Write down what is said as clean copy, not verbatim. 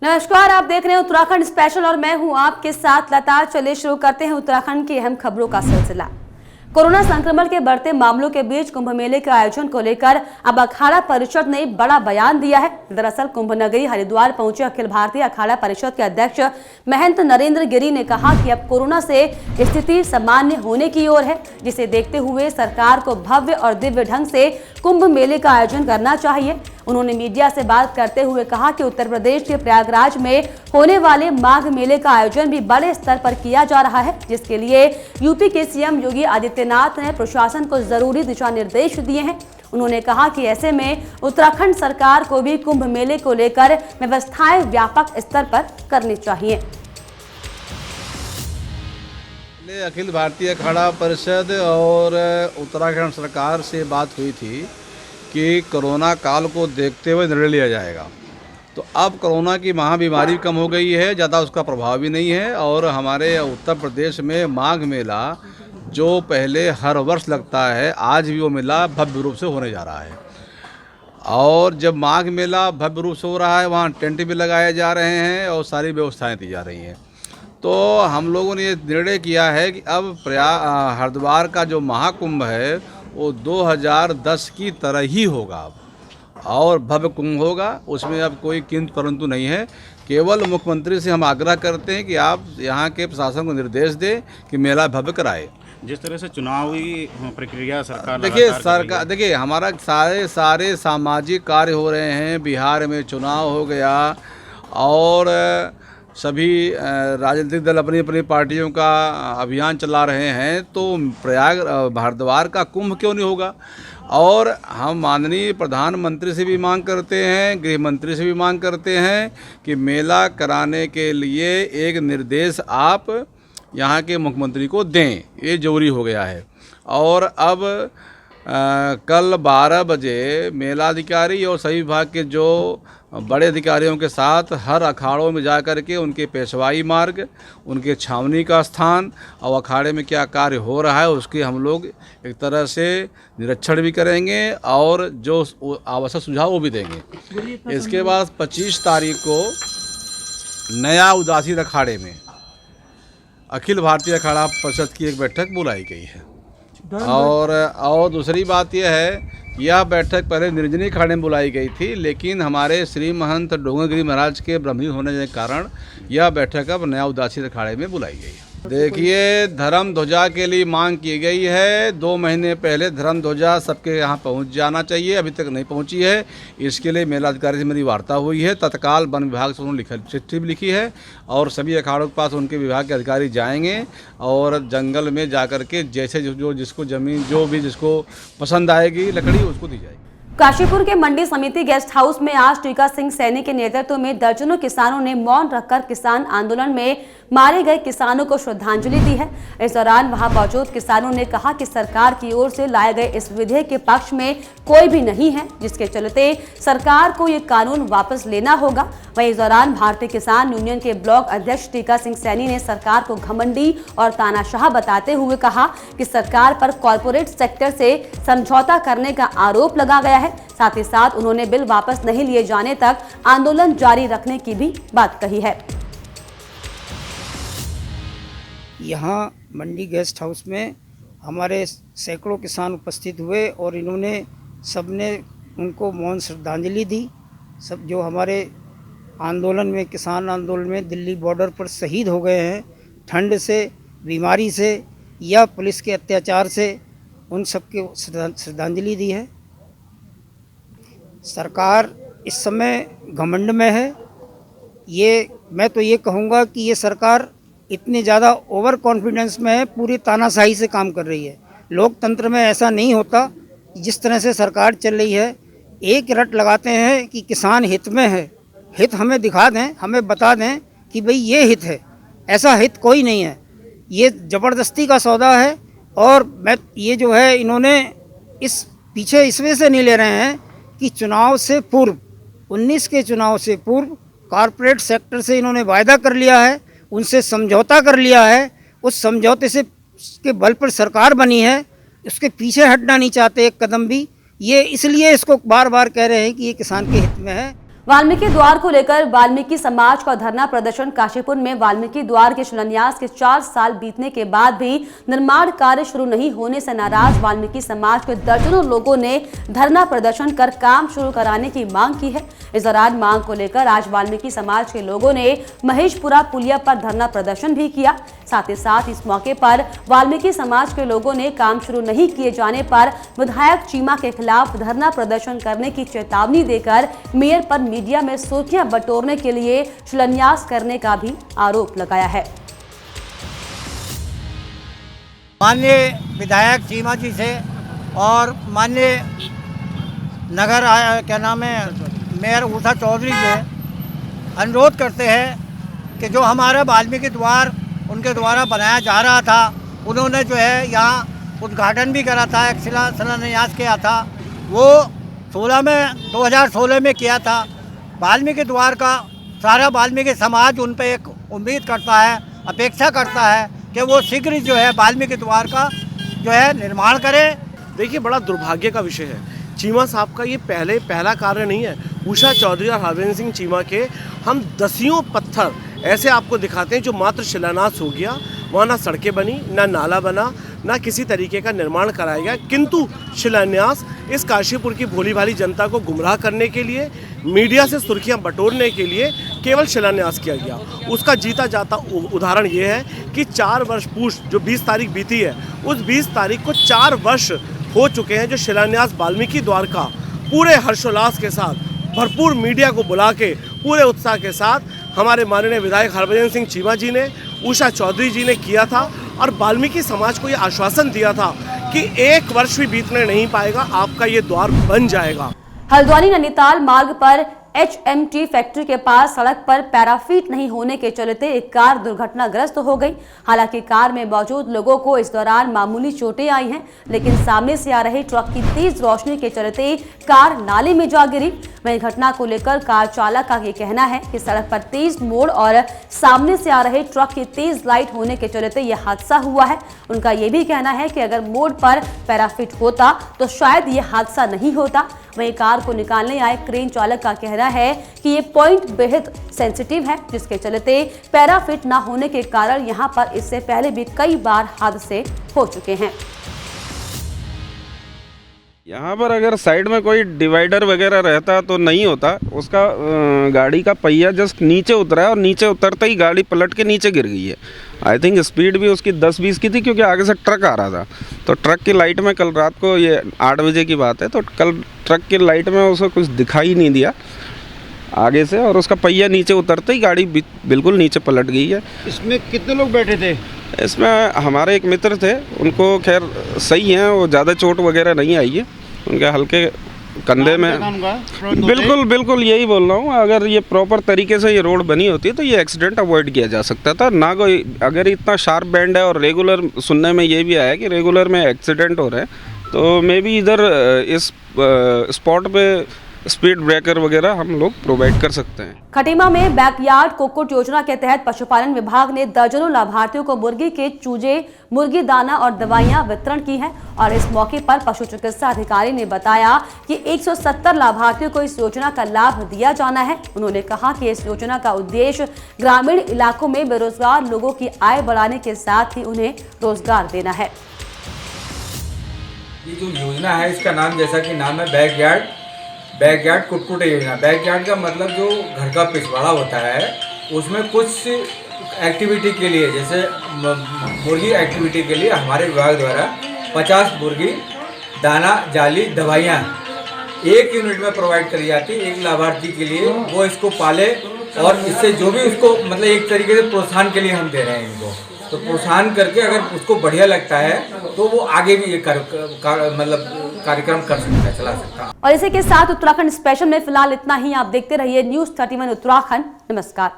नमस्कार, आप देख रहे हैं उत्तराखंड स्पेशल और मैं हूं आपके साथ लता। चलिए शुरू करते हैं उत्तराखंड की अहम खबरों का सिलसिला। कोरोना संक्रमण के बढ़ते मामलों के बीच कुंभ मेले के आयोजन को लेकर अब अखाड़ा परिषद ने बड़ा बयान दिया है। दरअसल कुंभ नगरी हरिद्वार पहुंचे अखिल भारतीय अखाड़ा परिषद के अध्यक्ष महंत नरेंद्र गिरी ने कहा कि अब कोरोना से स्थिति सामान्य होने की ओर है, जिसे देखते हुए सरकार को भव्य और दिव्य ढंग से कुंभ मेले का आयोजन करना चाहिए। उन्होंने मीडिया से बात करते हुए कहा कि उत्तर प्रदेश के प्रयागराज में होने वाले माघ मेले का आयोजन भी बड़े स्तर पर किया जा रहा है, जिसके लिए यूपी के सीएम योगी आदित्यनाथ ने प्रशासन को जरूरी दिशा निर्देश दिए हैं। उन्होंने कहा कि ऐसे में उत्तराखंड सरकार को भी कुंभ मेले को लेकर व्यवस्थाएं व्यापक स्तर पर करनी चाहिए। अखिल भारतीय अखाड़ा परिषद और उत्तराखंड सरकार से बात हुई थी कि कोरोना काल को देखते हुए निर्णय लिया जाएगा। तो अब कोरोना की महाबीमारी कम हो गई है, ज़्यादा उसका प्रभाव भी नहीं है। और हमारे उत्तर प्रदेश में माघ मेला जो पहले हर वर्ष लगता है, आज भी वो मेला भव्य रूप से होने जा रहा है। और जब माघ मेला भव्य रूप से हो रहा है, वहाँ टेंट भी लगाए जा रहे हैं और सारी व्यवस्थाएँ दी जा रही हैं। तो हम लोगों ने ये निर्णय किया है कि अब हरिद्वार का जो महाकुंभ है वो 2010 की तरह ही होगा अब, और भव्य कुंभ होगा। उसमें अब कोई किंतु परंतु नहीं है। केवल मुख्यमंत्री से हम आग्रह करते हैं कि आप यहाँ के प्रशासन को निर्देश दें कि मेला भव्य कराए। जिस तरह से चुनावी प्रक्रिया सरकार देखिए हमारा सारे सामाजिक कार्य हो रहे हैं। बिहार में चुनाव हो गया और सभी राजनीतिक दल अपनी अपनी पार्टियों का अभियान चला रहे हैं, तो हरिद्वार का कुंभ क्यों नहीं होगा। और हम माननीय प्रधानमंत्री से भी मांग करते हैं, गृह मंत्री से भी मांग करते हैं कि मेला कराने के लिए एक निर्देश आप यहाँ के मुख्यमंत्री को दें, ये जरूरी हो गया है। और अब कल 12 बजे मेलाधिकारी और सभी विभाग के जो बड़े अधिकारियों के साथ हर अखाड़ों में जा कर के उनके पेशवाई मार्ग, उनके छावनी का स्थान और अखाड़े में क्या कार्य हो रहा है उसके हम लोग एक तरह से निरीक्षण भी करेंगे और जो आवश्यक सुझाव वो भी देंगे। इसके बाद 25 तारीख को नया उदासी अखाड़े में अखिल भारतीय अखाड़ा परिषद की एक बैठक बुलाई गई है। और दूसरी बात यह है, यह बैठक पहले निर्जनी अखाड़े में बुलाई गई थी, लेकिन हमारे श्री महंत डोंगरगिरी महाराज के ब्रह्मलीन होने के कारण यह बैठक अब नया उदासी अखाड़े में बुलाई गई है। देखिए, धर्म ध्वजा के लिए मांग की गई है। 2 महीने पहले धर्म ध्वजा सबके यहाँ पहुँच जाना चाहिए, अभी तक नहीं पहुँची है। इसके लिए मेलाधिकारी से मेरी वार्ता हुई है। तत्काल वन विभाग से उन्होंने चिट्ठी भी लिखी है और सभी अखाड़ों के पास उनके विभाग के अधिकारी जाएंगे और जंगल में जाकर के जैसे जो जिसको ज़मीन जो भी जिसको पसंद आएगी लकड़ी उसको दी जाएगी। काशीपुर के मंडी समिति गेस्ट हाउस में आज टीका सिंह सैनी के नेतृत्व में दर्जनों किसानों ने मौन रखकर किसान आंदोलन में मारे गए किसानों को श्रद्धांजलि दी है। इस दौरान वहां मौजूद किसानों ने कहा कि सरकार की ओर से लाए गए इस विधेयक के पक्ष में कोई भी नहीं है, जिसके चलते सरकार को ये कानून वापस लेना होगा। वहीं इस दौरान भारतीय किसान यूनियन के ब्लॉक अध्यक्ष टीका सिंह सैनी ने सरकार को घमंडी और तानाशाह बताते हुए कहा कि सरकार पर कॉरपोरेट सेक्टर से समझौता करने का आरोप लगा गया है। साथ ही साथ उन्होंने बिल वापस नहीं लिए जाने तक आंदोलन जारी रखने की भी बात कही है। यहाँ मंडी गेस्ट हाउस में हमारे सैकड़ों किसान उपस्थित हुए और इन्होंने सबने उनको मौन श्रद्धांजलि दी। सब जो हमारे आंदोलन में किसान आंदोलन में दिल्ली बॉर्डर पर शहीद हो गए हैं, ठंड से, बीमारी से या पुलिस के अत्याचार से, उन सबके श्रद्धांजलि दी है। सरकार इस समय घमंड में है। मैं तो ये कहूँगा कि ये सरकार इतनी ज़्यादा ओवर कॉन्फिडेंस में है, पूरी तानाशाही से काम कर रही है। लोकतंत्र में ऐसा नहीं होता। जिस तरह से सरकार चल रही है, एक रट लगाते हैं कि किसान हित में है। हित हमें दिखा दें, हमें बता दें कि भाई ये हित है। ऐसा हित कोई नहीं है, ये ज़बरदस्ती का सौदा है। और ये जो है इन्होंने इस पीछे इस वजह से नहीं ले रहे हैं कि चुनाव से पूर्व 19 के चुनाव से पूर्व कॉरपोरेट सेक्टर से इन्होंने वायदा कर लिया है, उनसे समझौता कर लिया है। उस समझौते से के बल पर सरकार बनी है, उसके पीछे हटना नहीं चाहते एक कदम भी। ये इसलिए इसको बार बार कह रहे हैं कि ये किसान के हित में है। वाल्मीकि द्वार को लेकर वाल्मीकि समाज का धरना प्रदर्शन। काशीपुर में वाल्मीकि द्वार के शिलान्यास के 4 साल बीतने के बाद भी निर्माण कार्य शुरू नहीं होने से नाराज वाल्मीकि समाज के दर्जनों लोगों ने धरना प्रदर्शन कर काम शुरू कराने की मांग की है। इस दौरान मांग को लेकर आज वाल्मीकि समाज के लोगों ने महेशपुरा पुलिया पर धरना प्रदर्शन भी किया। साथ ही साथ इस मौके पर वाल्मीकि समाज के लोगों ने काम शुरू नहीं किए जाने पर विधायक चीमा के खिलाफ धरना प्रदर्शन करने की चेतावनी देकर मेयर पर मीडिया में सुर्खियां बटोरने के लिए शिलान्यास करने का भी आरोप लगाया है। माननीय विधायक चीमा जी से और माननीय नगर क्या नाम है मेयर उषा चौधरी से अनुरोध करते हैं कि जो हमारा वाल्मीकि द्वार उनके द्वारा बनाया जा रहा था, उन्होंने जो है यहाँ उद्घाटन भी करा था, एक शिलान्यास किया था, वो 2016 में किया था। वाल्मीकि द्वार का सारा वाल्मीकि समाज उन पर एक उम्मीद करता है, अपेक्षा करता है कि वो शीघ्र जो है वाल्मीकि द्वार का जो है निर्माण करें। देखिए, बड़ा दुर्भाग्य का विषय है। चीमा साहब का ये पहला कार्य नहीं है। उषा चौधरी और हरविंदर सिंह चीमा के हम दसियों पत्थर ऐसे आपको दिखाते हैं जो मात्र शिलान्यास हो गया, वहाँ ना सड़कें बनी, ना नाला बना, ना किसी तरीके का निर्माण कराया गया, किंतु शिलान्यास इस काशीपुर की भोली भाली जनता को गुमराह करने के लिए, मीडिया से सुर्खियां बटोरने के लिए केवल शिलान्यास किया गया। उसका जीता जाता उदाहरण ये है कि 4 वर्ष पूर्व जो 20 तारीख बीती है, उस 20 तारीख को 4 वर्ष हो चुके हैं जो शिलान्यास वाल्मीकि द्वार का पूरे हर्षोल्लास के साथ भरपूर मीडिया को बुला के पूरे उत्साह के साथ हमारे माननीय विधायक हरविंदर सिंह चीमा जी ने, उषा चौधरी जी ने किया था और वाल्मीकि समाज को ये आश्वासन दिया था कि 1 वर्ष भी बीतने नहीं पाएगा, आपका ये द्वार बन जाएगा। हल्द्वानी नैनीताल मार्ग पर HMT फैक्ट्री के पास सड़क पर पैराफिट नहीं होने के चलते एक कार दुर्घटनाग्रस्त हो गई। हालांकि कार में मौजूद लोगों को इस दौरान मामूली चोटें आई हैं, लेकिन सामने से आ रही ट्रक की तेज रोशनी के चलते कार नाले में जा गिरी। वहीं घटना को लेकर कार चालक का ये कहना है कि सड़क पर तेज मोड़ और सामने से आ रहे ट्रक की तेज लाइट होने के चलते यह हादसा हुआ है। उनका ये भी कहना है कि अगर मोड़ पर पैराफिट होता तो शायद ये हादसा नहीं होता। वहीं कार को निकालने आए क्रेन चालक का कहना है कि ये पॉइंट बेहद सेंसिटिव है, जिसके चलते पैराफिट ना होने के कारण यहां पर इससे पहले भी कई बार हादसे हो चुके हैं। यहाँ पर अगर साइड में कोई डिवाइडर वगैरह रहता तो नहीं होता। उसका गाड़ी का पहिया जस्ट नीचे उतरा है और नीचे उतरते ही गाड़ी पलट के नीचे गिर गई है। आई थिंक स्पीड भी उसकी 10-20 की थी, क्योंकि आगे से ट्रक आ रहा था। तो ट्रक की लाइट में कल रात को, ये 8 बजे की बात है, तो कल ट्रक की लाइट में उसे कुछ दिखाई नहीं दिया आगे से, और उसका पहिया नीचे उतरते ही गाड़ी बिल्कुल नीचे पलट गई है। इसमें कितने लोग बैठे थे? इसमें हमारे एक मित्र थे, उनको खैर सही हैं, वो ज़्यादा चोट वगैरह नहीं आई है, उनके हल्के कंधे में। बिल्कुल यही बोल रहा हूँ, अगर ये प्रॉपर तरीके से ये रोड बनी होती है तो ये एक्सीडेंट अवॉइड किया जा सकता था ना। कोई अगर इतना शार्प बैंड है और रेगुलर, सुनने में ये भी आया कि रेगुलर में एक्सीडेंट हो रहे हैं, तो मे बी इधर इस स्पॉट पे स्पीड ब्रेकर वगैरह हम लोग प्रोवाइड कर सकते हैं। खटीमा में बैकयार्ड कुक्कुट योजना के तहत पशुपालन विभाग ने दर्जनों लाभार्थियों को मुर्गी के चूजे, मुर्गी दाना और दवाइयां वितरण की है। और इस मौके पर पशु चिकित्सा अधिकारी ने बताया कि 170 लाभार्थियों को इस योजना का लाभ दिया जाना है। उन्होंने कहा कि इस योजना का उद्देश्य ग्रामीण इलाकों में बेरोजगार लोगों की आय बढ़ाने के साथ ही उन्हें रोजगार देना है। ये जो योजना है, इसका नाम जैसा कि नाम है बैकयार्ड कुक्कुट योजना। बैकयार्ड का मतलब जो घर का पिछवाड़ा होता है, उसमें कुछ एक्टिविटी के लिए, जैसे मुर्गी एक्टिविटी के लिए हमारे विभाग द्वारा 50 मुर्गी, दाना, जाली, दवाइयाँ 1 यूनिट में प्रोवाइड करी जाती है एक लाभार्थी के लिए। वो इसको पाले और इससे जो भी उसको मतलब एक तरीके से प्रोत्साहन के लिए हम दे रहे हैं इनको। तो प्रोत्साहन करके अगर उसको बढ़िया लगता है तो वो आगे भी ये कार्यक्रम कर सकता है, चला सकता है। और इसी के साथ उत्तराखंड स्पेशल में फिलहाल इतना ही। आप देखते रहिए न्यूज़ 31 उत्तराखंड। नमस्कार।